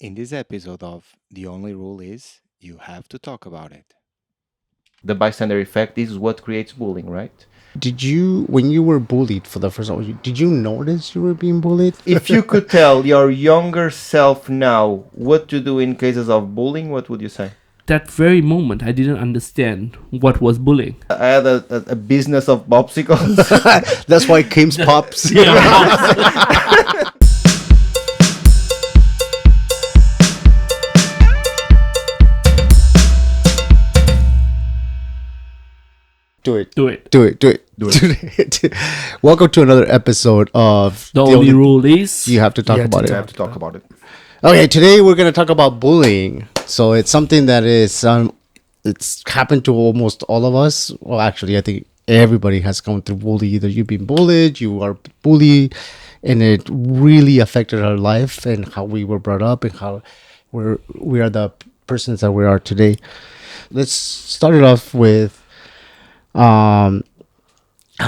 In this episode of The Only Rule Is You Have to Talk About It. The bystander effect is what creates bullying, right? Did you, when you were bullied for the first time, did you notice you were being bullied? If you could tell your younger self now what to do in cases of bullying, what would you say? That very moment, I didn't understand what was bullying. I had a business of popsicles. That's why Kim's pops. Do it. Do it. Do it. Do it. Do it. Welcome to another episode of The only rule is you have to talk You about have it. to talk about it. Okay, today we're gonna talk about bullying. So it's something that is it's happened to almost all of us. Well, actually, I think everybody has gone through bully. Either you've been bullied, you are bullied, and it really affected our life and how we were brought up and how we are the persons that we are today. Let's start it off with how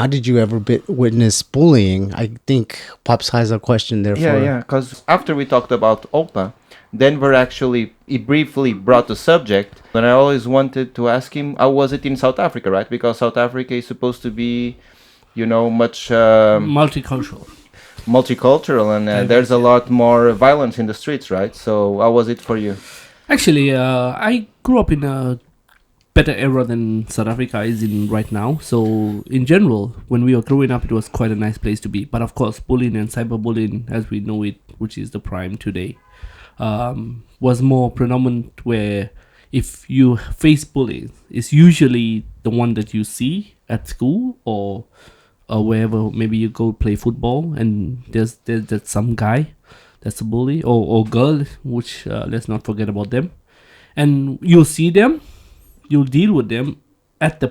did you ever witness bullying? I think Pops has a question there. Yeah, because after we talked about OPA, Denver actually, he briefly brought the subject, and I always wanted to ask him, how was it in South Africa, right? Because South Africa is supposed to be, much multicultural. multicultural, and there's a lot more violence in the streets, right? So how was it for you? Actually, I grew up in a better era than South Africa is in right now. So, in general, when we were growing up, it was quite a nice place to be. But of course, bullying and cyberbullying, as we know it, which is the prime today, was more predominant. Where if you face bullying, it's usually the one that you see at school or wherever. Maybe you go play football, and there's some guy that's a bully or girl, which let's not forget about them, and you'll see them. You'll deal with them at the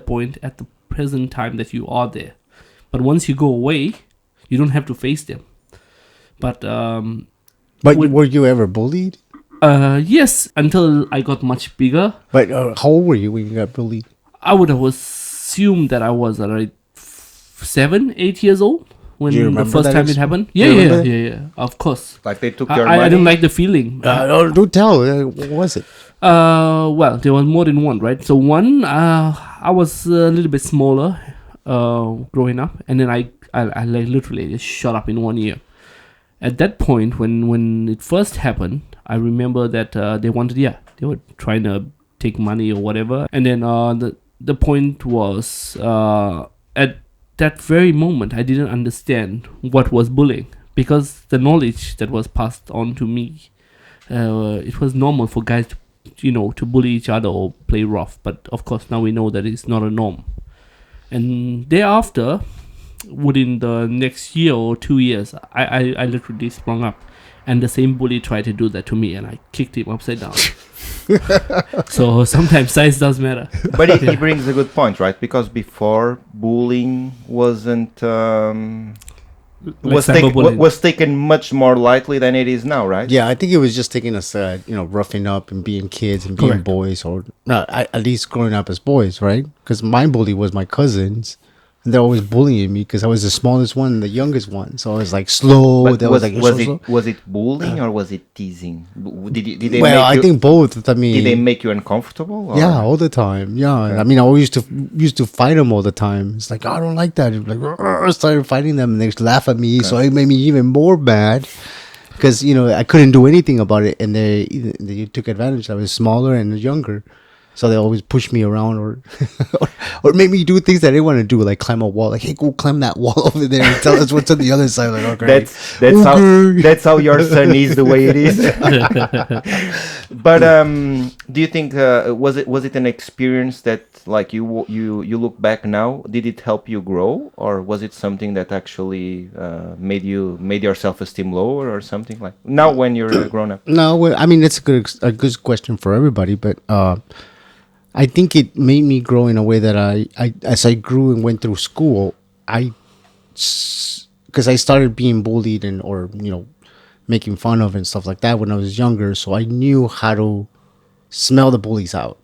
present time that you are there. But once you go away, you don't have to face them. But were you ever bullied? yes, until I got much bigger, But how old were you when you got bullied? I would have assumed that I was around 7, 8 years old when Do you the remember first that time ex- it happened. you Yeah, remember? yeah. Of course. Like they took your I money? didn't like the feeling. Do tell. What was it? Well, there was more than one, right? So one, I was a little bit smaller, growing up, and then I like literally just shot up in 1 year. At that point, when it first happened, I remember that they were trying to take money or whatever, and then the point was at that very moment I didn't understand what was bullying because the knowledge that was passed on to me, it was normal for guys to bully each other or play rough, but of course now we know that it's not a norm. And thereafter, within the next year or 2 years, I literally sprung up, and the same bully tried to do that to me, and I kicked him upside down. So sometimes size does matter. But he brings a good point, right? Because before, bullying wasn't... was cyberbullying. taken much more lightly than it is now, right? Yeah, I think it was just taking us, roughing up and being kids and being Correct. boys, or at least growing up as boys, right? Because my bully was my cousins, and they're always bullying me because I was the smallest one and the youngest one. So I was like slow. But They was like, "You're so slow." was it bullying or was it teasing? Did they Well, make I you, think both. I mean, did they make you uncomfortable? Or? yeah, all the time. Yeah, Okay. I mean, I always used to fight them all the time. It's like, "Oh, I don't like that." Like, I started fighting them, and they laugh at me. So it made me even more bad because I couldn't do anything about it, and they took advantage. I was smaller and younger, so they always pushed me around or made me do things that I didn't want to do, like climb a wall. Like, hey, go climb that wall over there and tell us what's on the other side. Like, okay, That's how your son is the way it is. But do you think was it an experience that like you look back now? Did it help you grow, or was it something that actually made your self-esteem lower or something like now when you're grown up? No, well, I mean, it's a good question for everybody, but I think it made me grow in a way that I as I grew and went through school, because I started being bullied or making fun of and stuff like that when I was younger, so I knew how to smell the bullies out.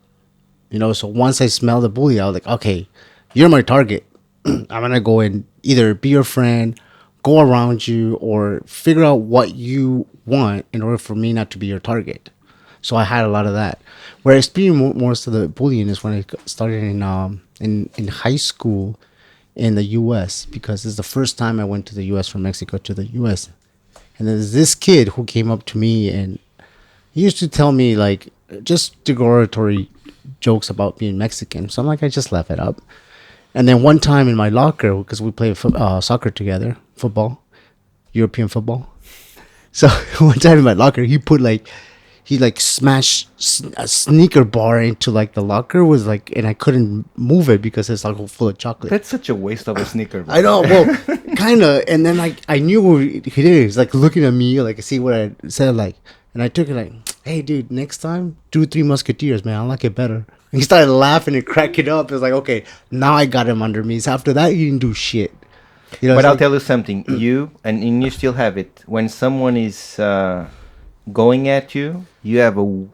So once I smell the bully out, like, okay, you're my target. I'm gonna go and either be your friend, go around you or figure out what you want in order for me not to be your target. So I had a lot of that. Where I experienced most of the bullying is when I started in high school in the U.S. because it's the first time I went to the U.S. from Mexico to the U.S. And there's this kid who came up to me and he used to tell me like just derogatory jokes about being Mexican. So I'm like, I just laugh it up. And then one time in my locker, because we played soccer together, football, European football. So one time in my locker, he smashed a sneaker bar into like the locker was like, and I couldn't move it because it's like full of chocolate. That's such a waste of a sneaker. I know, well, kind of. And then like I knew what he did. He's like looking at me, like I see what I said, like, and I took it like, hey, dude, next time do Three Musketeers, man. I like it better. And he started laughing and cracking up. It's like, okay, now I got him under me. So after that, he didn't do shit. You know, But I'll like, tell you something. And you still have it. When someone is going at you, you have a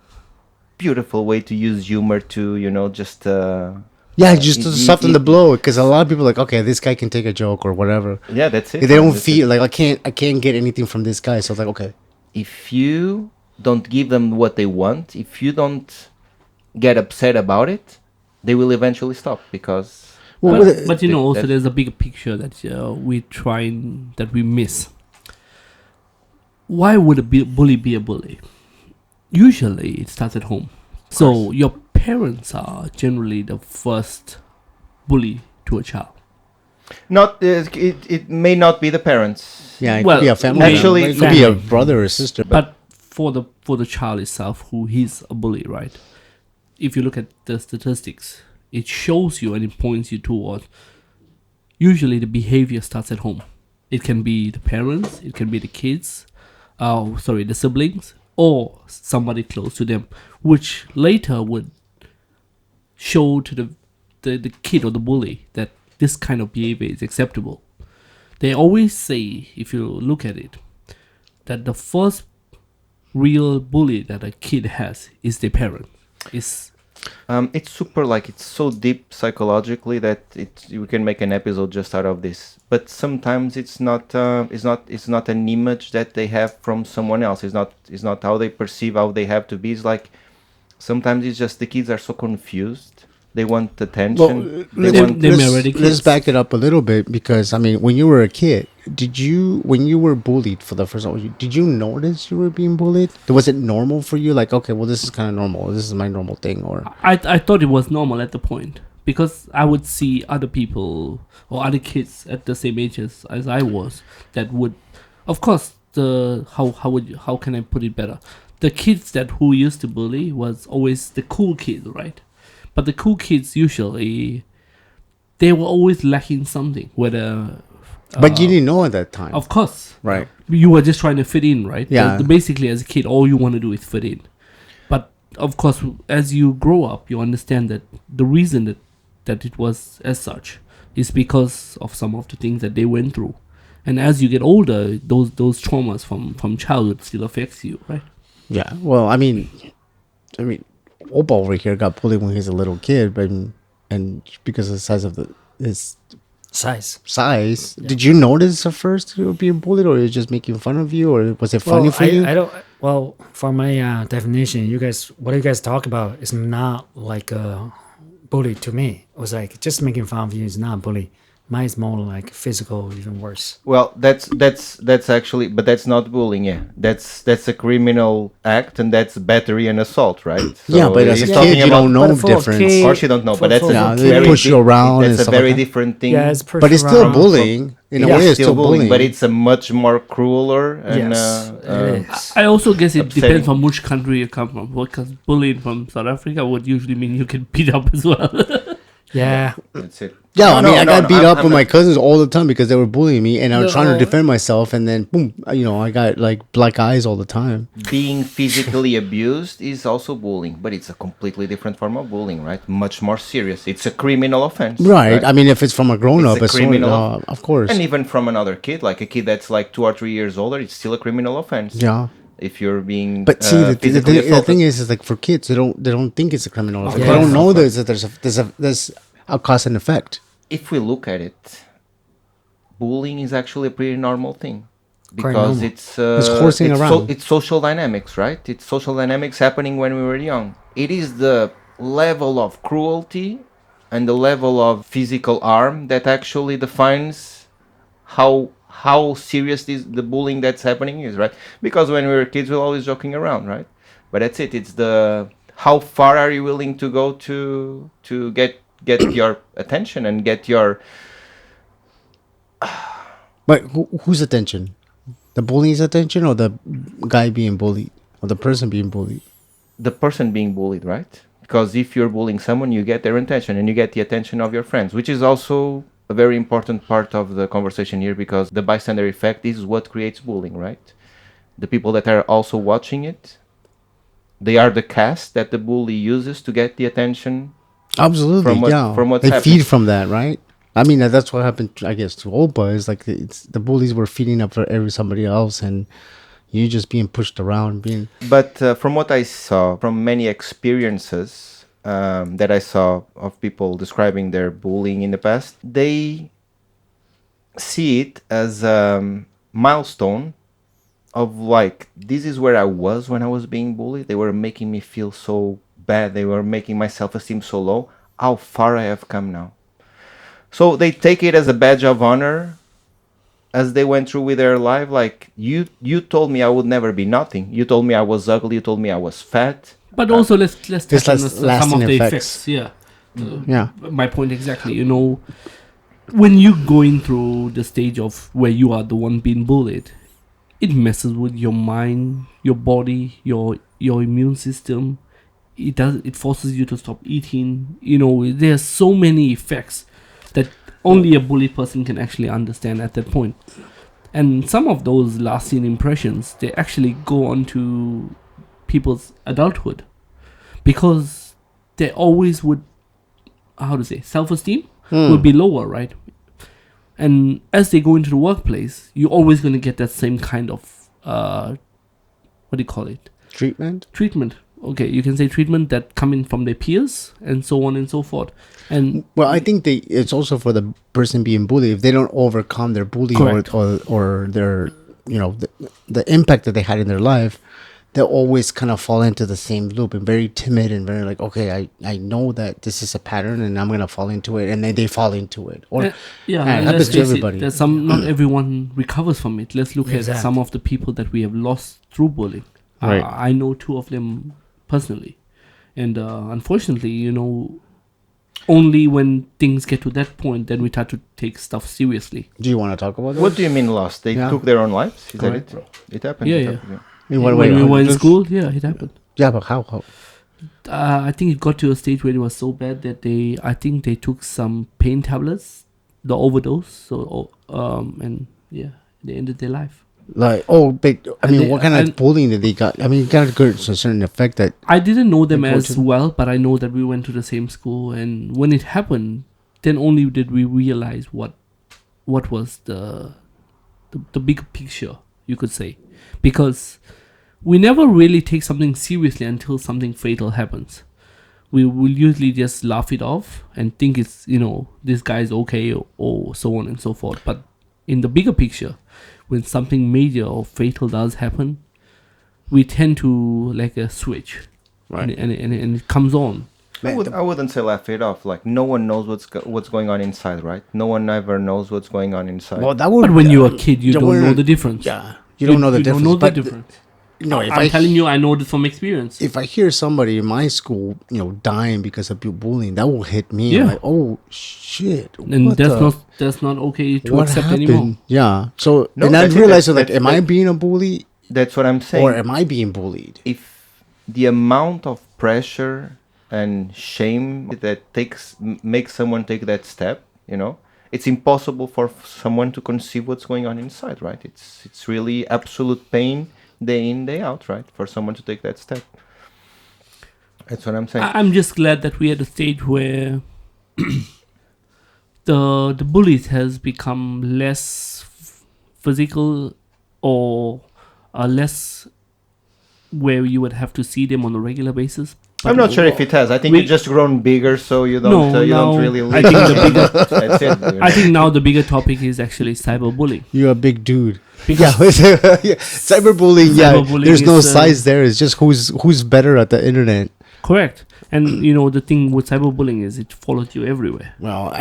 beautiful way to use humor to, just... yeah, just to soften the blow. Because a lot of people are like, okay, this guy can take a joke or whatever. Yeah, that's it. They don't That's feel it. like I can't get anything from this guy. So it's like, okay. If you don't give them what they want, if you don't get upset about it, they will eventually stop because... Well, But you know, also that- there's a bigger picture that we miss. Why would a bully be a bully? Usually, it starts at home. So your parents are generally the first bully to a child. Not it may not be the parents. Yeah, it Well, could be a family. actually, it could be a brother or sister. But for the child itself, who is a bully, right? If you look at the statistics, it shows you and it points you towards. Usually, the behavior starts at home. It can be the parents, it can be the kids, the siblings, or somebody close to them, which later would show to the kid or the bully that this kind of behavior is acceptable. They always say, if you look at it, that the first real bully that a kid has is their parent. It's super, like, it's so deep psychologically that we can make an episode just out of this. But sometimes it's not an image that they have from someone else. It's not how they perceive how they have to be. It's like sometimes it's just the kids are so confused. They want attention. Let's back it up a little bit because I mean, when you were a kid, when you were bullied for the first time, did you notice you were being bullied? Was it normal for you? Like, okay, well, this is kind of normal. This is my normal thing, or I thought it was normal at the point because I would see other people or other kids at the same age as I was that would, of course, how can I put it better? The kids who used to bully was always the cool kids, right? But the cool kids usually, they were always lacking something. Whether, but you didn't know at that time, of course, right? You were just trying to fit in, right? Yeah. Basically, as a kid, all you want to do is fit in. But of course, as you grow up, you understand that the reason that it was as such is because of some of the things that they went through. And as you get older, those traumas from childhood still affects you, right? Yeah. Well, I mean, Opa over here got bullied when he was a little kid, but and because of the size of his size. Yeah. Did you notice at first you were being bullied, or was just making fun of you, or was it funny for you? I don't. Well, for my definition, what you guys talk about is not like a bully to me. It was like just making fun of you is not bully. Mine is more like physical, even worse. Well, that's actually, but that's not bullying. Yeah, that's a criminal act, and that's battery and assault, right? So Yeah, but as a he's kid, talking you about- don't know But for a difference. kid- Of course, you don't know, but that's Yeah, a they very push you around and That's a stuff very like that. different thing. Yeah, it's But it's still around. bullying. In a Yeah, way, it's still bullying. but it's a much more crueler and Yes, it is. I also guess it Upsetting. depends on which country you come from. Because bullying from South Africa would usually mean you get beat up as well. Yeah, that's it. Yeah, No, I mean, no, I no, got no, beat up I'm with my not- cousins all the time because they were bullying me, and I was trying to No. defend myself, and then boom, I got like black eyes all the time. Being physically abused is also bullying, but it's a completely different form of bullying, right? Much more serious. It's a criminal offense. Right. I mean, if it's from a grown up, It's a it's sort criminal. of course. And even from another kid, like a kid that's like 2 or 3 years older, it's still a criminal offense. Yeah. If you're being But see, the physically thing assaulted. is like for kids, they don't think it's a criminal. They yeah. don't know there's a cause and effect. If we look at it, bullying is actually a pretty normal thing Quite because normal. It's horsing around. it's social dynamics, right? It's social dynamics happening when we were young. It is the level of cruelty and the level of physical harm that actually defines how serious the bullying that's happening is, right? Because when we were kids, we were always joking around, right? But that's it. It's the how far are you willing to go to get your attention and get your But whose attention? The bullying's attention, or the guy being bullied, or the person being bullied? the person being bullied, right? Because if you're bullying someone, you get their attention and you get the attention of your friends, which is also a very important part of the conversation here because the bystander effect is what creates bullying, right? The people that are also watching it, they are the cast that the bully uses to get the attention. Absolutely, From what- yeah. from what's they happening. feed from that, right? I mean, that's what happened, I guess, to Opa. Is like it's the bullies were feeding up for somebody else, and you just being pushed around, being But from what I saw, from many experiences that I saw of people describing their bullying in the past, they see it as a milestone of like, this is where I was when I was being bullied. They were making me feel so bad. They were making my self-esteem so low. How far I have come now. So they take it as a badge of honor as they went through with their life. Like, you told me I would never be nothing. You told me I was ugly. You told me I was fat. But also let's touch on has some lasting of the effects. effects. Yeah. yeah. My point exactly. You know, when you going through the stage of where you are the one being bullied, it messes with your mind, your body, your immune system. It forces you to stop eating. You know, there's so many effects that only a bullied person can actually understand at that point. And some of those lasting impressions, they actually go on to people's adulthood because they always would, how to say, self-esteem will be lower, right? And as they go into the workplace, you're always going to get that same kind of what do you call it, treatment. Okay, you can say treatment that coming from their peers and so on and so forth. And Well, I think it's also for the person being bullied. If they don't overcome their bullying Correct. or their, the impact that they had in their life, they'll always kind of fall into the same loop and very timid and very like, okay, I know that this is a pattern and I'm gonna fall into it, and then they fall into it. Or yeah, it and happens let's to face everybody. it, there's not everyone recovers from it. Let's look at Exactly. some of the people that we have lost through bullying. Right. I know two of them personally, and unfortunately, only when things get to that point, then we start to take stuff seriously. Do you want to talk about that? What do you mean lost? They Yeah. took their own lives? Is Correct. that it? It happened. Yeah, it yeah. happened, In what When way? we were in Just- school, yeah, it happened. Yeah, but how? I think it got to a stage where it was so bad that I think they took some pain tablets, the overdose. So, and yeah, they ended their life. Like, And what kind of and- bullying did they got? I mean, it got to a certain effect that I didn't know them as Unfortunate. well, but I know that we went to the same school, and when it happened, then only did we realize what was the big picture, you could say, because we never really take something seriously until something fatal happens. We will usually just laugh it off and think it's, this guy's okay, or so on and so forth. But in the bigger picture, when something major or fatal does happen, we tend to like a switch, Right. and it comes on. I wouldn't say laugh it off. Like, no one knows what's going on inside, right? No one ever knows what's going on inside. well, that would. But when you're a kid, you yeah, don't know we're- the difference. Yeah, you don't know the difference. Don't know the but difference. no, if I'm telling you, I know this from experience. if I hear somebody in my school, dying because of bullying, that will hit me. Yeah. Like, oh shit, And what that's not okay to what accept happened? anymore. Yeah. So No, and I that's it. realized like, That's- am I being a bully That's what I'm saying. or am I being bullied? If the amount of pressure and shame that makes someone take that step, it's impossible for someone to conceive what's going on inside, right? It's really absolute pain day in, day out, right? For someone to take that step. That's what I'm saying. I'm just glad that we're at a stage where the bullies has become less physical, or less where you would have to see them on a regular basis. I'm not sure if it has. I think We- it's just grown bigger, so you don't you don't No, really. I think the bigger. That's it. I think now the bigger topic is actually cyberbullying. You're a big dude. Because Yeah, cyberbullying. Yeah, Cyberbullying there's no is, size there. It's just who's better at the internet. correct. And you know the thing with cyberbullying is it follows you everywhere. Well,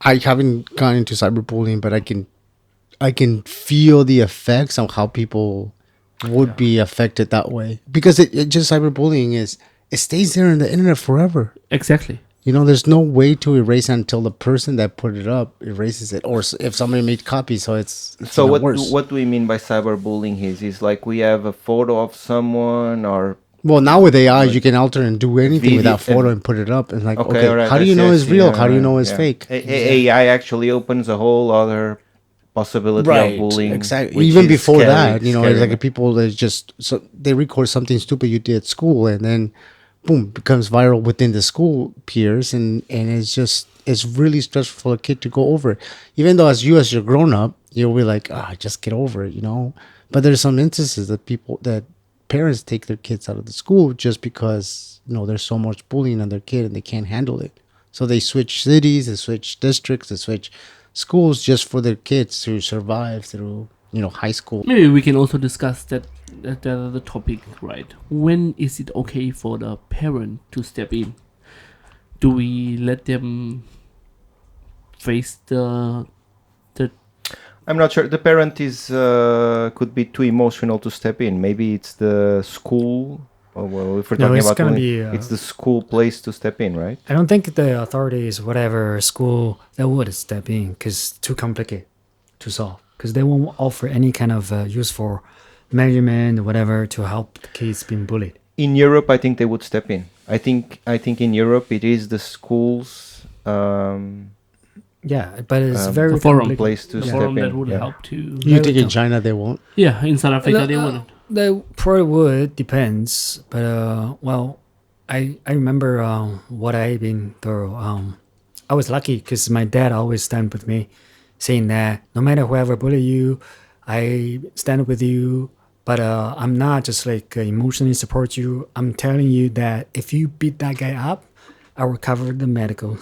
I haven't gone into cyberbullying, but I can feel the effects on how people would be affected that way, because it just cyberbullying is it stays there in the internet forever. Exactly. There's no way to erase it until the person that put it up erases it, or if somebody made copies, so it's So even worse. what do we mean by cyberbullying? Is like we have a photo of someone or Well, now with AI, you can alter and do anything with that Video- photo and put it up, and like, okay, okay, all right, how do I you see, know I it's see, real? yeah, How do you know right, it's yeah. fake? AI actually opens a whole other possibility of bullying. Exactly. which Even is before scary, that, it's scary. like people that just they record something stupid you did at school, and then boom, becomes viral within the school peers, and it's really stressful for a kid to go over it. Even though as you're grown up, you'll be like, just get over it, But there's some instances that parents take their kids out of the school just because there's so much bullying on their kid and they can't handle it. So they switch cities, they switch districts, they switch schools just for their kids to survive through high school. Maybe we can also discuss that other topic, right? When is it okay for the parent to step in? Do we let them face the I'm not sure. The parent is could be too emotional to step in. Maybe it's the school. Or well, if we're No, talking it's about gonna bullying, be, it's the school place to step in, right? I don't think the authorities, whatever school, they would step in because it's too complicated to solve. Because they won't offer any kind of useful measurement or whatever to help the kids being bullied. In Europe, I think they would step in. I think in Europe it is the schools Yeah, but it's very the forum complicated. place to the step forum in. that would yeah. help to? You think in China they won't? Yeah, in South Africa they wouldn't. They probably would, depends. But well, I remember what I've been through. I was lucky because my dad always stand with me, saying that no matter whoever bully you, I stand with you. But I'm not just like emotionally support you. I'm telling you that if you beat that guy up, I will cover the medical.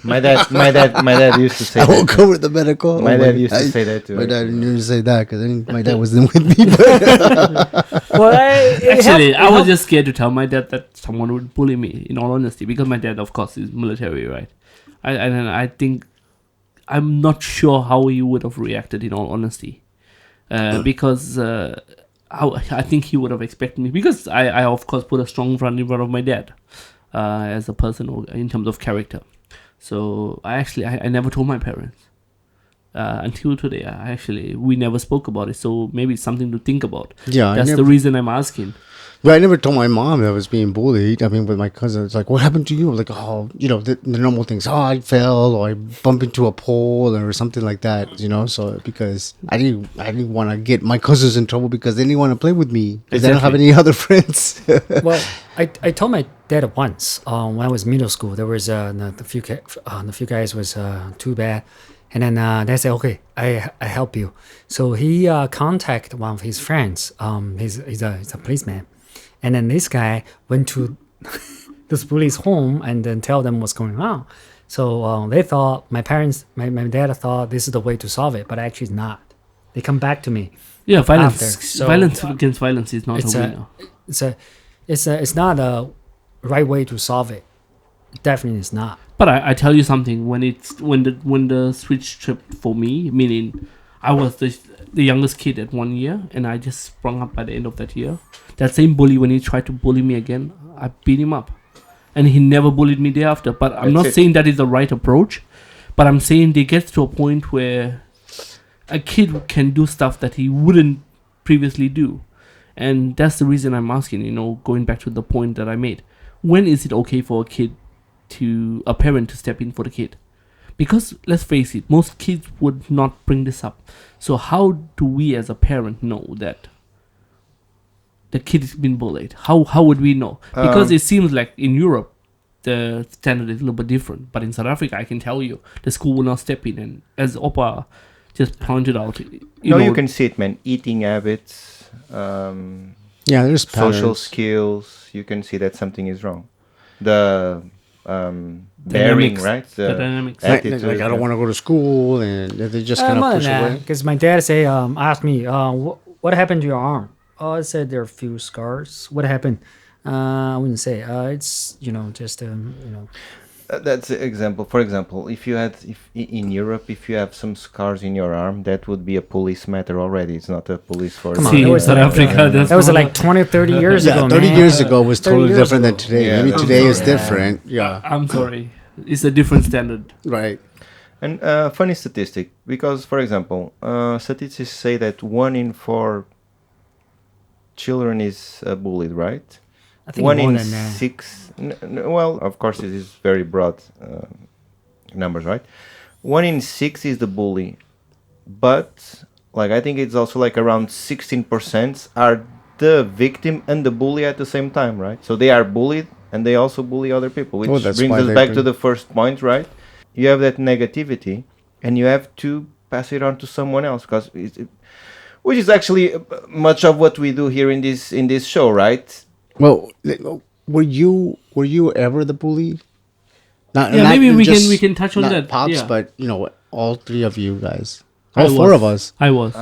My dad used to say I won't that. cover the medical. My dad used to say that too. My dad didn't say that because my dad wasn't with me. But Well, Actually, I was just scared to tell my dad that someone would bully me, in all honesty, because my dad, of course, is military, right? I think I'm not sure how he would have reacted, in all honesty, because I think he would have expected me, because I of course put a strong front in front of my dad as a person in terms of character. So I never told my parents until today. We never spoke about it. So maybe it's something to think about. yeah, That's the reason I'm asking. But I never told my mom that I was being bullied. I mean, with my cousin, it's like, what happened to you? Like, the normal things. Oh, I fell, or I bumped into a pole, or something like that. So because I didn't want to get my cousins in trouble because they didn't want to play with me because they don't have any other friends. Well, I told my dad once when I was middle school. There was the few guys was too bad, and then they said, okay, I help you. So he contacted one of his friends. He's a policeman, and then this guy went to this bully's home and then tell them what's going on. So they thought my dad thought this is the way to solve it, but actually it's not. They come back to me. Yeah, violence After. So- violence against violence is not It's a a- winner. It's not a right way to solve it. Definitely it's not. But I tell you something, when the switch tripped for me, meaning I was the youngest kid at 1 year, and I just sprung up by the end of that year. That same bully, when he tried to bully me again, I beat him up, and he never bullied me thereafter. But I'm not saying that is the right approach, but I'm saying they get to a point where a kid can do stuff that he wouldn't previously do, and that's the reason I'm asking. Going back to the point that I made, when is it okay for a parent to step in for the kid? Because let's face it, most kids would not bring this up. So how do we as a parent know that the kid is being bullied? How would we know? Because it seems like in Europe the standard is a little bit different, but in South Africa I can tell you the school will not step in, and as Opa just pointed out, You can see it, man. Eating habits. Yeah, there's social patterns. skills, you can see that something is wrong. The bearing, Dynamics. right? The dynamics. Like, Attitude. like, I don't want to go to school, and they just kind of push away. Because my dad asked me, what happened to your arm? Oh, I said there are a few scars. What happened? I wouldn't say. It's just That's an example. For example, if in Europe, if you have some scars in your arm, that would be a police matter already. It's not a police force. Come on, See, that was South like, Africa. That's that was one like of- 20, 30 years Yeah, ago. 30 man. years ago was 30 totally years different than ago. today. Yeah, Maybe I'm today is sorry. different. Yeah, I'm sorry. It's a different standard. right. And funny statistic, because for example, statistics say that 1 in 4 children is bullied, right? I think One more in than that. 6. Well, of course, it is very broad numbers, right? 1 in 6 is the bully, but like I think it's also like around 16% are the victim and the bully at the same time, right? So they are bullied and they also bully other people, which Oh, that's brings why us they back to bring- the first point, right? You have that negativity and you have to pass it on to someone else, because which is actually much of what we do here in this show, right? Well, were you ever the bully? Not, Yeah, not maybe we just- can touch on not that. Pops, Yeah. but all three of you guys, I all four was. of us. I was.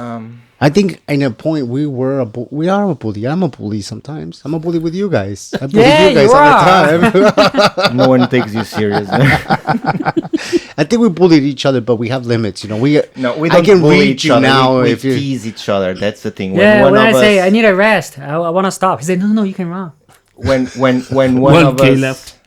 I think in a point we are a bully. I'm a bully sometimes. I'm a bully with you guys. I bully Yeah, you guys you all are. the time. No one takes you serious. I think we bullied each other, but we have limits. We No, we I don't can bully read each you other. now we if you. tease each other. That's the thing. Yeah, one when I of say us- I need a rest, I want to stop. He said, no, you can run. when one 1K of us left.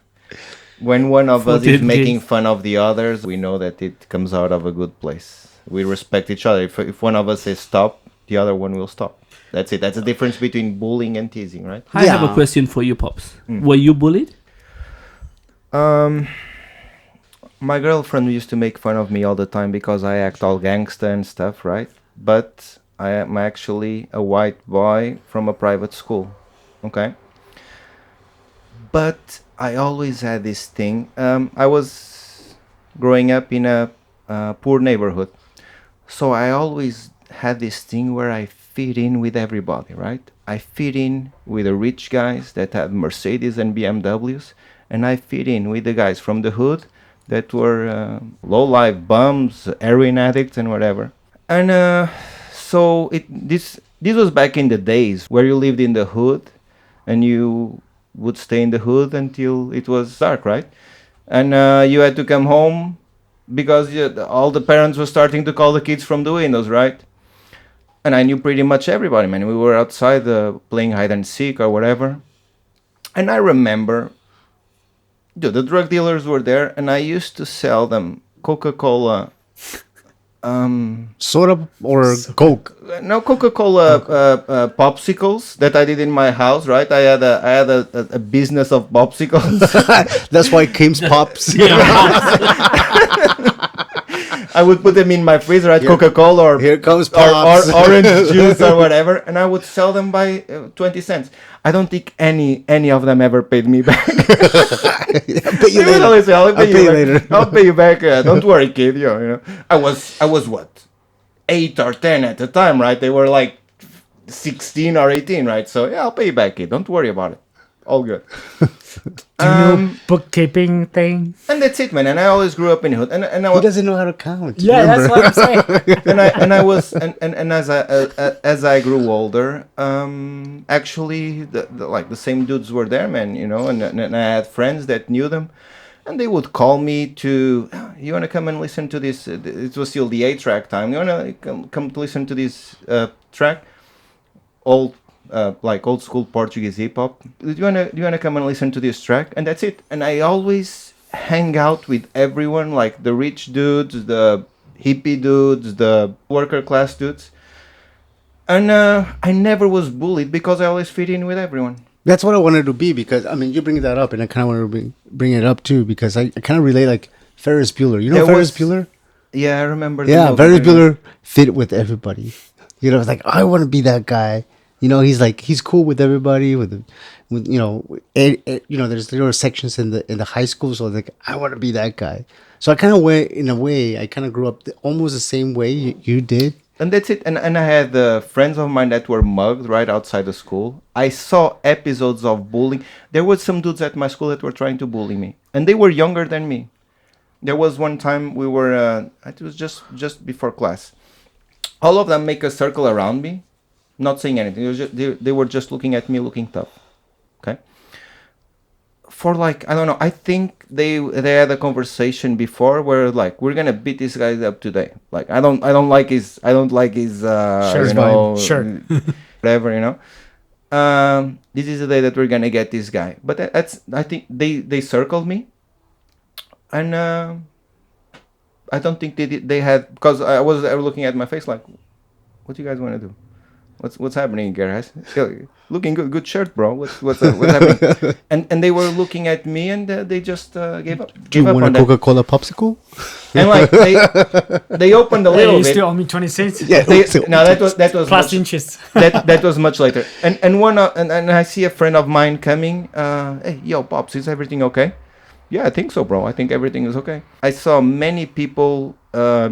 when one of us is 14K. making fun of the others, we know that it comes out of a good place. We respect each other. If one of us says stop, the other one will stop. That's it. That's the difference between bullying and teasing, right? I have a Yeah. question for you, Pops. Were you bullied? My girlfriend used to make fun of me all the time because I act all gangsta and stuff, right? But I am actually a white boy from a private school, okay? But I always had this thing. I was growing up in a poor neighborhood, so I always had this thing where I fit in with everybody, right? I fit in with the rich guys that have Mercedes and BMWs, and I fit in with the guys from the hood that were low-life bums, heroin addicts, and whatever. And so this was back in the days where you lived in the hood, and you would stay in the hood until it was dark, right? And you had to come home because all the parents were starting to call the kids from the windows, right? And I knew pretty much everybody, man. We were outside playing hide and seek or whatever. And I remember the drug dealers were there, and I used to sell them Coca-Cola. Soda or Coke? No, Coca-Cola popsicles that I did in my house, right? I had a business of popsicles. That's why Kim's Pops. I would put them in my freezer, right? Coca-Cola or Here comes or Pops. orange juice or whatever, and I would sell them by 20 cents. I don't think any of them ever paid me back. I'll pay you They would later. always say, I'll pay you later. back. I'll pay you back. Don't worry, kid. You know. I was what, 8 or 10 at the time, right? They were like 16 or 18, right? So yeah, I'll pay you back, kid. Don't worry about it. All good. Do you know bookkeeping thing? And that's it, man. And I always grew up in hood, and I He was, doesn't know how to count. Yeah, remember? that's what I'm saying. and I was and as I grew older, actually the same dudes were there, man, and I had friends that knew them, and they would call me to, you want to come and listen to this, it was still the 8-track time, you want to come to listen to this track, old old school Portuguese hip hop. Do you wanna come and listen to this track? And that's it. And I always hang out with everyone, like the rich dudes, the hippie dudes, the worker class dudes. And I never was bullied because I always fit in with everyone. That's what I wanted to be, because I mean you bring that up, and I kind of want to bring it up too, because I kind of relate like Ferris Bueller. You know There Ferris was- Bueller? Yeah, I remember. the Yeah, movie. Ferris Bueller fit with everybody. It's like I want to be that guy. He's cool with everybody. There's little sections in the high school, so like I want to be that guy. So I kind of went in a way. I kind of grew up almost the same way you did. And that's it. And I had friends of mine that were mugged right outside the school. I saw episodes of bullying. There were some dudes at my school that were trying to bully me, and they were younger than me. There was one time we were, it was just before class. All of them make a circle around me, not saying anything. It was just, they were just looking at me, looking tough. Okay. For like, I don't know, I think they had a conversation before where like, we're gonna beat this guy up today. Like I don't like his Sure, you know, sure. whatever, you know. This is the day that we're gonna get this guy. But that's, I think they circled me, and I don't think they had, because I was looking at my face like, what do you guys want to do? What's happening, guys? Looking good shirt, bro. What's happening? And they were looking at me, and they just gave up. Do you want a on that. Coca-Cola popsicle? And like they opened a Hey, little you bit. still owe me 20 cents? Yeah. No, that was Plus much, interest. that was much later. And one and I see a friend of mine coming. Hey, yo, pops, is everything okay? Yeah, I think so, bro. I think everything is okay. I saw many people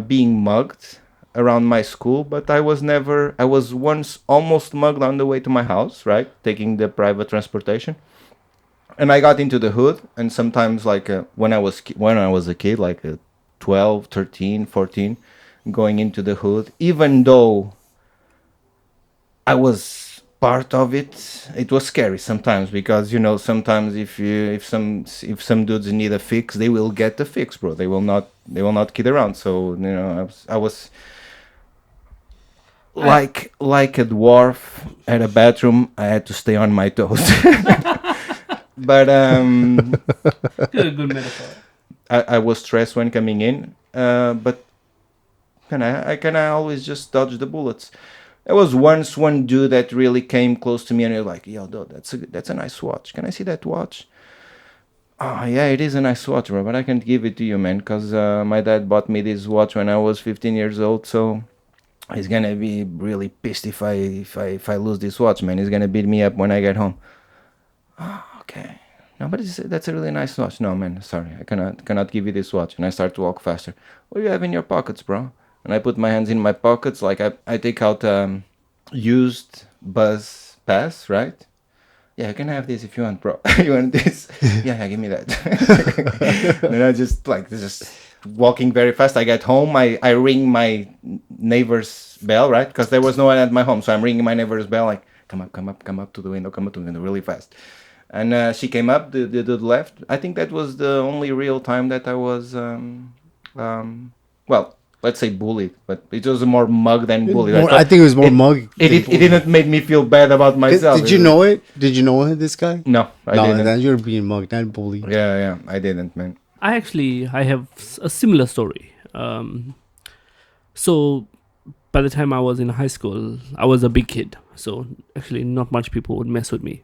being mugged around my school, but I was once almost mugged on the way to my house, right? Taking the private transportation. And I got into the hood, and sometimes like when I was a kid, like 12, 13, 14, going into the hood, even though I was part of it, it was scary sometimes, because you know, sometimes if some dudes need a fix, they will get the fix, bro. They will not kid around. So you know, I was like a dwarf at a bathroom. I had to stay on my toes. But Good metaphor. I was stressed when coming in, but I always just dodge the bullets. There was once one dude that really came close to me, and he was like, "Yo, dude, that's a nice watch. Can I see that watch?" Oh yeah, it is a nice watch, bro, but I can't give it to you, man, because my dad bought me this watch when I was 15 years old, so he's gonna be really pissed if I lose this watch, man. He's gonna beat me up when I get home. Oh, okay. No, but that's a really nice watch. No, man, sorry, I cannot give you this watch. And I start to walk faster. What do you have in your pockets, bro? And I put my hands in my pockets, like I take out used bus pass, right? Yeah, you can have this if you want, bro. You want this? Yeah, give me that. And I just walking very fast. I get home. I ring my neighbor's bell, right? Because there was no one at my home, so I'm ringing my neighbor's bell, like, come up to the window, really fast. And she came up, the dude left. I think that was the only real time that I was, well, let's say bullied, but it was more mug than bullied. I think it was more mug. It didn't make me feel bad about myself. Did you know it? Did you know this guy? No, I No, didn't. then you're being mugged, not bullied. Yeah, I didn't, man. I have a similar story. So by the time I was in high school, I was a big kid. So actually not much people would mess with me.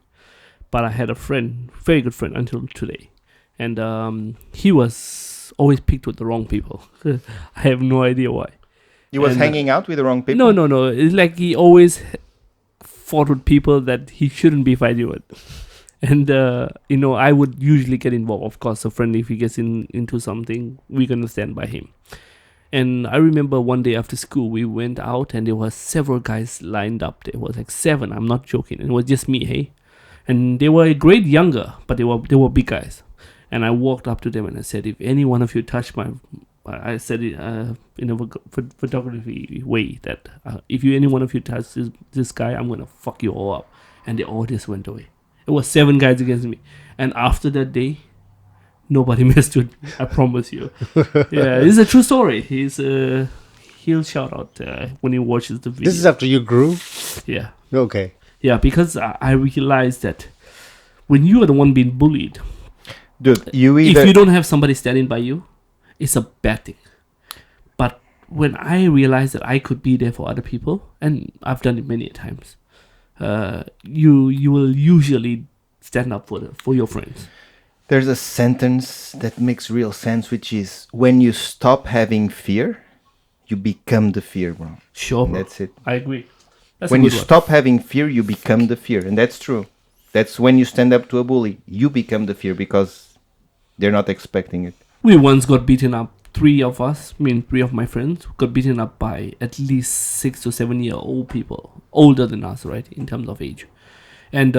But I had a friend, very good friend until today. And he was always picked with the wrong people. I have no idea why. You was And, hanging out with the wrong people? No. It's like he always fought with people that he shouldn't be fighting with. And, I would usually get involved. Of course, a friend, if he gets into something, we're going to stand by him. And I remember one day after school, we went out and there were several guys lined up. There was like 7, I'm not joking. And it was just me, hey? And they were a grade younger, but they were big guys. And I walked up to them and I said, if any one of you touch I said it in a photography way that if any one of you touch this guy, I'm going to fuck you all up. And they all just went away. It was 7 guys against me. And after that day, nobody messed with me. I promise you. Yeah, it's a true story. He'll shout out when he watches the video. This is after you grew? Yeah. Okay. Yeah, because I realized that when you are the one being bullied, Dude, if you don't have somebody standing by you, it's a bad thing. But when I realized that I could be there for other people, and I've done it many times, you will usually stand up for your friends. There's a sentence that makes real sense, which is, when you stop having fear, you become the fear, bro. Sure, bro. That's it. I agree. That's When a you good one. stop having fear, you become the fear. And that's true. That's when you stand up to a bully, you become the fear because they're not expecting it. We once got beaten up three of us, three of my friends, got beaten up by at least 6 to 7 year old people, older than us, right, in terms of age. And,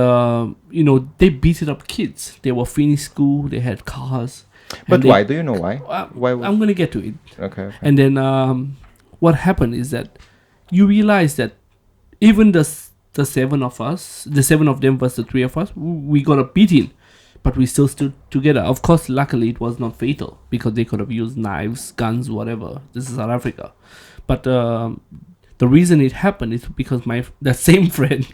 they beaten up kids. They were finished school, they had cars. But why? Do you know why? Why? I'm going to get to it. Okay. And then what happened is that you realize that even the seven of us, the seven of them versus the three of us, we got a beating. But we still stood together. Of course, luckily it was not fatal because they could have used knives, guns, whatever. This is South Africa. But the reason it happened is because that same friend,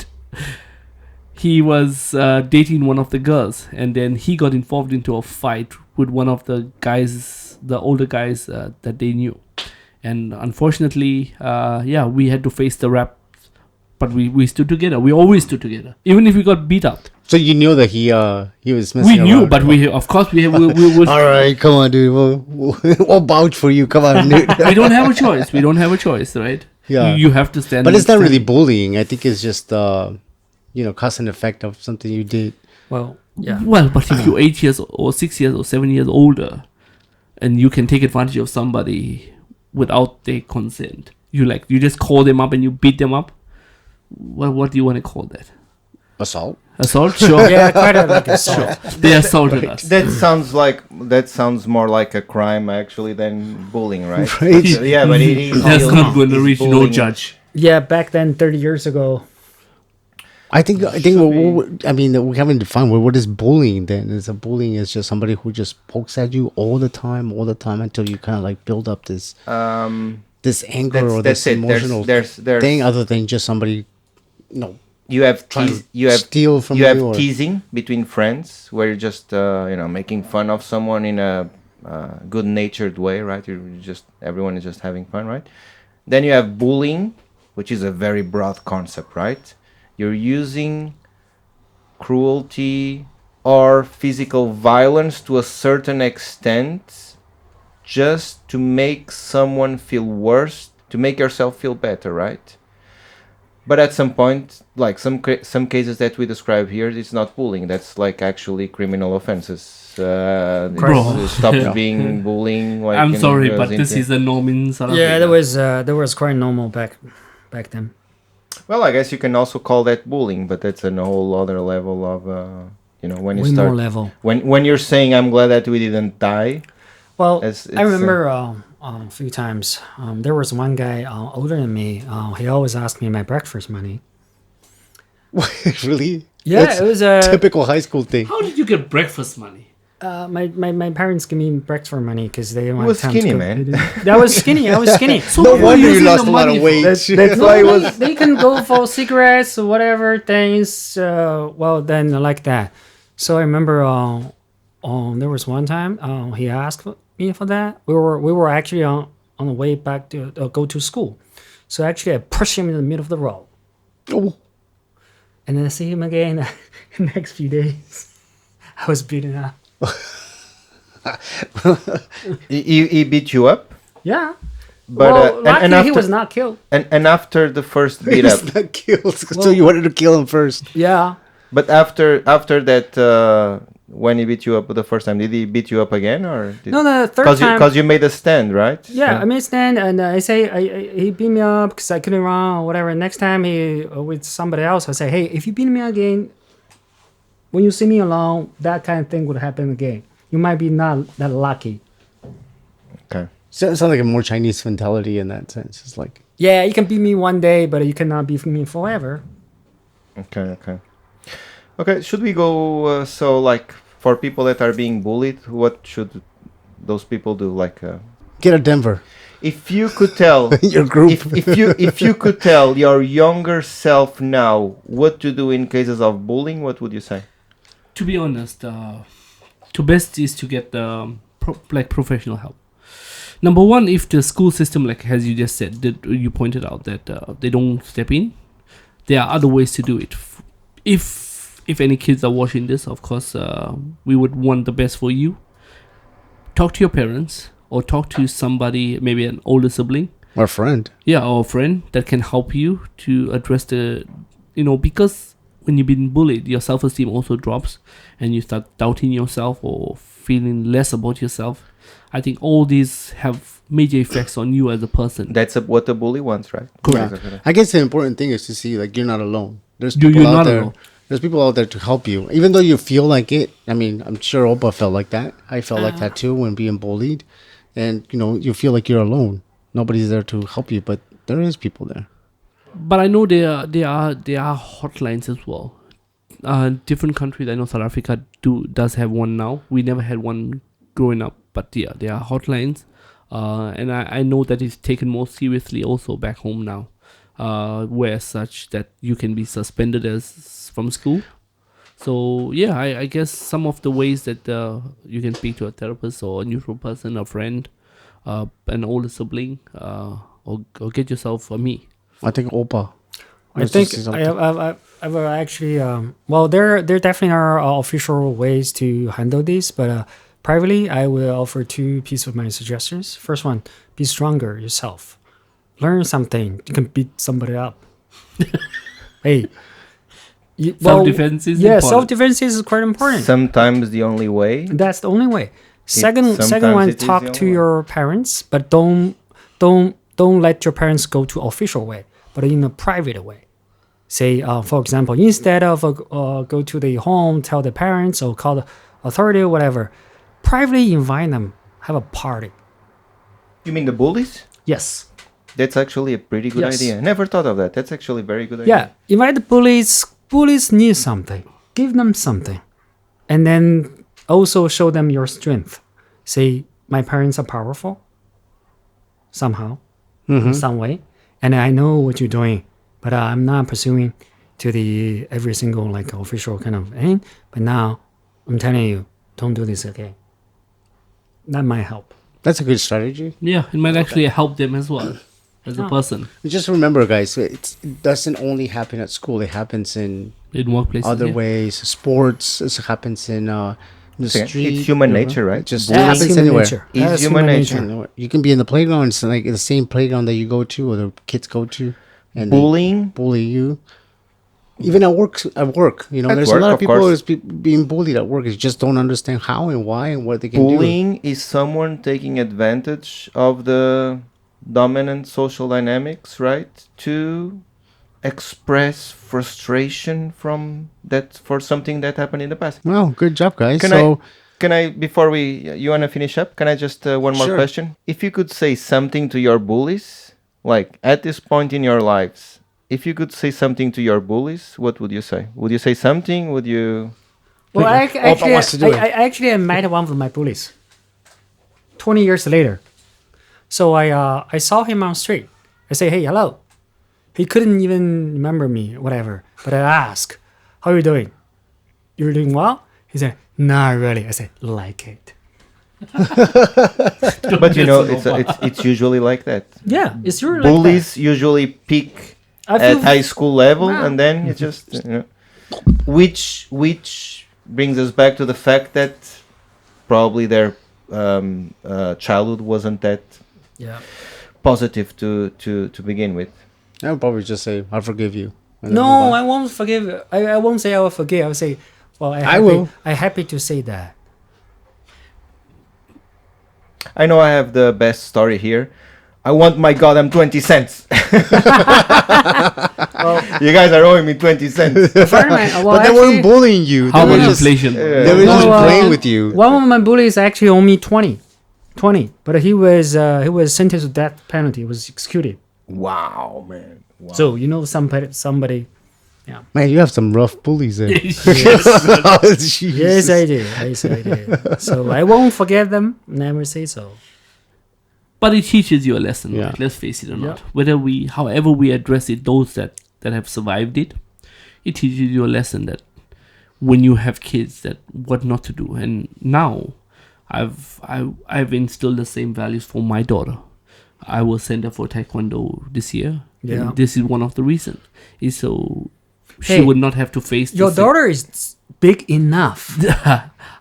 he was dating one of the girls, and then he got involved into a fight with one of the guys, the older guys that they knew. And unfortunately, we had to face the rap. But we stood together. We always stood together, even if we got beat up. So you knew that he was messing We knew, around. but we would. All right, come on, dude. We'll vouch for you. Come on, dude. We don't have a choice. We don't have a choice, right? Yeah. You have to stand. But it's not really bullying. I think it's just cause and effect of something you did. Well, yeah. Well, but if you're 8 years or 6 years or 7 years older, and you can take advantage of somebody without their consent, you just call them up and you beat them up. What do you want to call that? Assault. Assault? Sure. Yeah, quite a like assault. They assaulted us. That sounds more like a crime actually than bullying, right? Right. Yeah, but it is. That's still- not going to it's reach no bullying. judge. Yeah, back then, 30 years ago. I think we haven't defined what is bullying. Then is a bullying is just somebody who just pokes at you all the time until you kind of like build up this anger or That's this it. emotional There's thing, other than just somebody, you have steal from you have you or- teasing between friends where you're just making fun of someone in a good-natured way, right? Everyone is just having fun, right? Then you have bullying, which is a very broad concept, right? You're using cruelty or physical violence to a certain extent just to make someone feel worse, to make yourself feel better, right? But at some point, like some cases that we describe here, it's not bullying. That's like actually criminal offenses. Bro. Stop being bullying. Like, I'm sorry, goes but this into- is a norm in South Yeah, Africa. that was quite normal back then. Well, I guess you can also call that bullying, but that's a whole other level of when you Way start more level. when you're saying I'm glad that we didn't die. Well, It's- I it's, remember a few times. There was one guy older than me. He always asked me my breakfast money. Really? Yeah, That's it was a typical high school thing. How did you get breakfast money? my parents give me breakfast money because they didn't want was time skinny, to man. That was skinny. I was skinny. So No who wonder you using lost the a lot money of for? weight. That's why it was. They can go for cigarettes or whatever things. Then like that. So I remember, there was one time he asked me for that. We were actually on the way back to go to school. So actually, I pushed him in the middle of the road, Oh, and then I see him again the next few days. I was beaten up. He beat you up, Yeah. but Well, luckily and after he was not killed. and after the first beat up, he's not killed. So you wanted to kill him first. Yeah. but after that, when he beat you up the first time, did he beat you up again or? No, the third time. Because you made a stand, right? Yeah, I mean, stand and I say he beat me up because I couldn't run or whatever. Next time he with somebody else, I say, hey, if you beat me again, when you see me alone, that kind of thing would happen again. You might be not that lucky. Okay. Sounds like a more Chinese mentality in that sense. It's like, Yeah, you can beat me one day, but you cannot beat me forever. Okay. Should we go? So, like, for people that are being bullied, what should those people do? Like, get a Denver. if you could tell Your group. if you could tell your younger self now what to do in cases of bullying, what would you say? To be honest, to best is to get professional help. Number one, if the school system, like as you just said, that you pointed out that they don't step in, there are other ways to do it. If any kids are watching this, of course, we would want the best for you. Talk to your parents or talk to somebody, maybe an older sibling, Our friend. or a friend that can help you to address because when you've been bullied, your self-esteem also drops, and you start doubting yourself or feeling less about yourself. I think all these have major effects on you as a person. That's what the bully wants, right? Yeah. I guess the important thing is to see like you're not alone. There's people You're out not there. alone. There's people out there to help you, even though you feel like it. I mean, I'm sure Opa felt like that. I felt like that too when being bullied, and you feel like you're alone. Nobody's there to help you, but there is people there. But I know there are hotlines as well. Different countries. I know South Africa does have one now. We never had one growing up, but yeah, there are hotlines, and I know that it's taken more seriously also back home now, where such that you can be suspended from school. So yeah, I guess some of the ways that you can speak to a therapist or a neutral person, a friend, an older sibling, or get yourself a me. I think Opa. I think I've actually well, there definitely are official ways to handle this, but privately I will offer two pieces of my suggestions. First one, be stronger yourself. Learn something. You can beat somebody up. Hey, Self-defense is important. self-defense is quite important. Sometimes the only way. That's the only way. Second sometimes one, it is the talk only to way. your parents, but don't let your parents go to official way, but in a private way. Say, for example, instead of go to the home, tell the parents or call the authority or whatever, privately invite them, have a party. You mean the bullies? Yes. That's actually a pretty good Yes. idea. Never thought of that. That's actually a very good Yeah. idea. Invite the bullies. Bullies need something. Give them something. And then also show them your strength. Say, my parents are powerful. Somehow. In some way. And I know what you're doing. But I'm not pursuing to the every single like official kind of thing. But now I'm telling you, don't do this again. That might help. That's a good strategy. Yeah, it might actually help them as well as a person Just remember, guys, it doesn't only happen at school. It happens in in workplaces. other yeah. ways. Sports. It happens in the It's street. human nature, right? It just Bullying happens human anywhere. nature. It's That's human nature. Anywhere. You can be in the playground. It's like the same playground that you go to or the kids go to, and they Bullying. bully you. Even at work, At there's work, a lot of of people course. who's being bullied at work. You just don't understand how and why and what they can do. Bullying is someone taking advantage of the dominant social dynamics, right? To express frustration for something that happened in the past. Well, good job, guys. Can I before you want to finish up? Can I just one more Sure. question? If you could say something to your bullies, like at this point in your lives, if you could say something to your bullies, what would you say? Would you say something? Would you? Well, Opa wants to do it. I actually met one of my bullies 20 years later. So I saw him on street. I say, hey, hello. He couldn't even remember me, whatever. But I asked, how are you doing? You're doing well? He said, not really. I said, like it. But it's usually like that. Yeah, it's really Bullies usually peak I at feel- high school level, Wow. and then it just which brings us back to the fact that probably their childhood wasn't that Yeah. positive to begin with. I would probably just say, I forgive you. and then No, move on. I won't forgive. I won't say I will forgive. I will say, well, I will. I'm happy to say that. I know I have the best story here. I want my goddamn 20 cents. You guys are owing me 20 cents. But they weren't bullying you. How They about were just, inflation? they were No, just well, playing with you. One of my bullies actually owed me 20, but he was sentenced to death penalty. He was executed. Wow, man. Wow. So somebody. Man, you have some rough bullies there. Yes, I did. Yes, I did. So I won't forget them. Never say so. But it teaches you a lesson, Yeah. right? Let's face it or not. Yeah. However we address it, those that have survived it, it teaches you a lesson that when you have kids, that what not to do. And now, I've instilled the same values for my daughter. I will send her for taekwondo this year. Yeah. And this is one of the reasons. Is so she Hey, would not have to face Your this- daughter is big enough,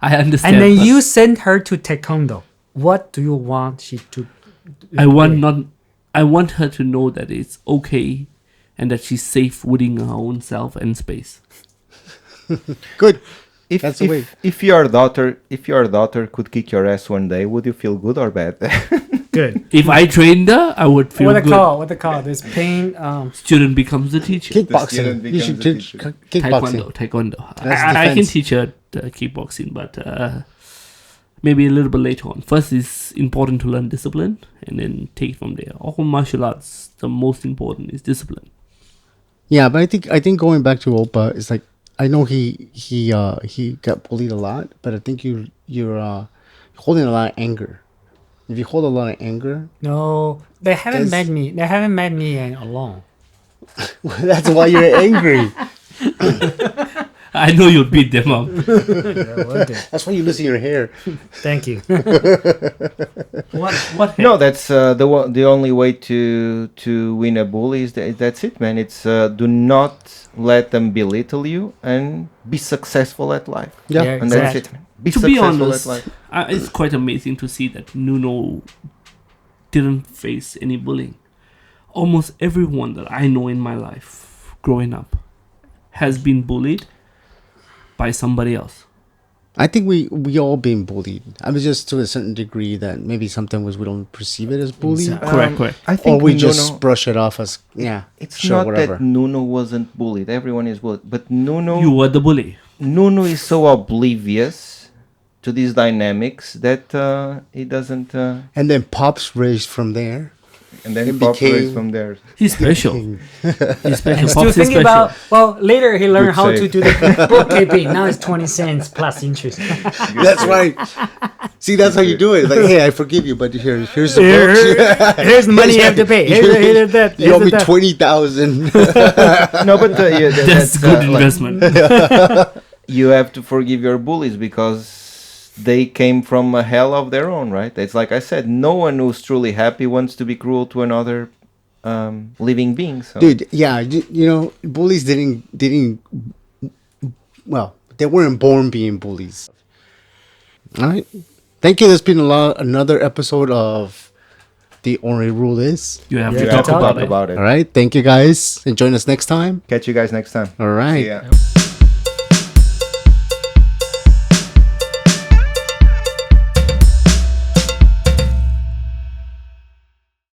I understand. and then but you send her to taekwondo. What do you want she to? I want her to know that it's okay and that she's safe within her own self and space. Good. If, That's the way. if your daughter could kick your ass one day, would you feel good or bad? Good. If I trained her, I would feel What they good. call? What they call? This pain. Student becomes the teacher. Kickboxing. student You should becomes a teach kickboxing. Taekwondo. That's I can defense. teach her kickboxing, but maybe a little bit later on. First, it's important to learn discipline, and then take it from there. All martial arts, the most important is discipline. Yeah, but I think going back to Opa is like I know he got bullied a lot, but I think you're holding a lot of anger. If you hold a lot of anger, No, they haven't Yes. met me. They haven't met me alone. that's why you're angry. I know you'll beat them up. Yeah, will do. That's why you're losing your hair. Thank you. What? No, that's the only way to win a bully is that's it, man. It's do not let them belittle you and be successful at life. Yeah. Yeah, And that's exactly. it, man. Be To be successful honest, at life. it's quite amazing to see that Nuno didn't face any bullying. Almost everyone that I know in my life growing up has been bullied by somebody else. I think we all been bullied. I was just to a certain degree that maybe sometimes we don't perceive it as bullying, Exactly. Correct. I or think we Nuno, just brush it off as it's sure, not whatever. that Nuno wasn't bullied. Everyone is bullied, but Nuno You were the bully. is so oblivious to these dynamics that he doesn't. And then Pops raised from there. And then It Pop became- raised from there. He's special. He's special. And still Pops is thinking special. about. Well, later he learned Good how to save. do the bookkeeping. Now it's 20 cents plus interest. That's right. See, that's how you do it. Like, hey, I forgive you, but here's the Here- books. Here's the money you have to pay. Here's that. You owe Here's me that. 20,000. No, but yeah, That's good like, investment. you have to forgive your bullies because they came from a hell of their own, right? It's like I said, no one who's truly happy wants to be cruel to another living being. So. Dude, yeah, you know, bullies didn't. Well, they weren't born being bullies. All right. Thank you. There's been another episode of The Only Rule Is. You have Yeah, to You have talk to about talk it. about it. All right. Thank you guys, and join us next time. Catch you guys next time. All right. See ya.